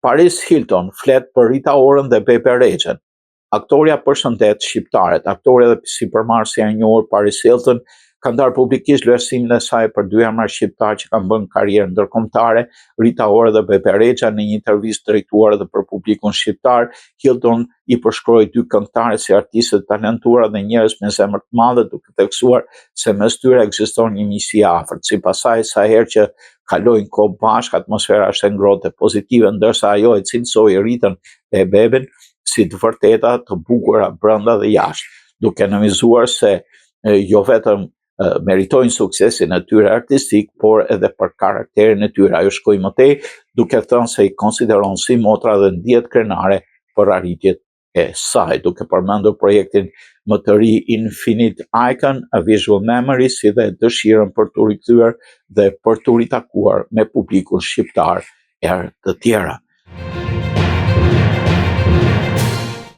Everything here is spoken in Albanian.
Paris Hilton flet për Rita Orën dhe Pepe Rexhen. Aktoria përshëndet shqiptarët. Aktoria dhe sipërmarrësja e njohur Paris Hilton ka ndarë publikisht vlerësimin e saj për dy emra shqiptar që kanë bërë karrierë ndërkombëtare, Rita Ora dhe Pepe Rexha. Në një intervistë drejtuar edhe për publikun shqiptar, Hilton i përshkroi dy këngëtarë si artistë të talentuara dhe njerëz me zemër të madhe, duke theksuar se mes tyre ekziston një miqësi e afërt. Sipas saj, sa herë që kalojnë kohë bashkë, atmosfera është e ngrohtë e pozitive, ndërsa ajo e cilësoi Ritën e Beben si të vërteta të bukura brenda dhe jashtë, duke nënvizuar se jo vetëm meritojnë suksesin e tyre artistik, por edhe për karakterin e tyre. Ajo shkoi më tej, duke thënë se i konsideron si motra dhe ndihet krenare për arritjet e saj, duke përmendur projektin më të ri Infinite Icon, A Visual Memory, si dhe dëshirën për të rikthyer dhe për të ritakuar me publikun shqiptar herë të tjera.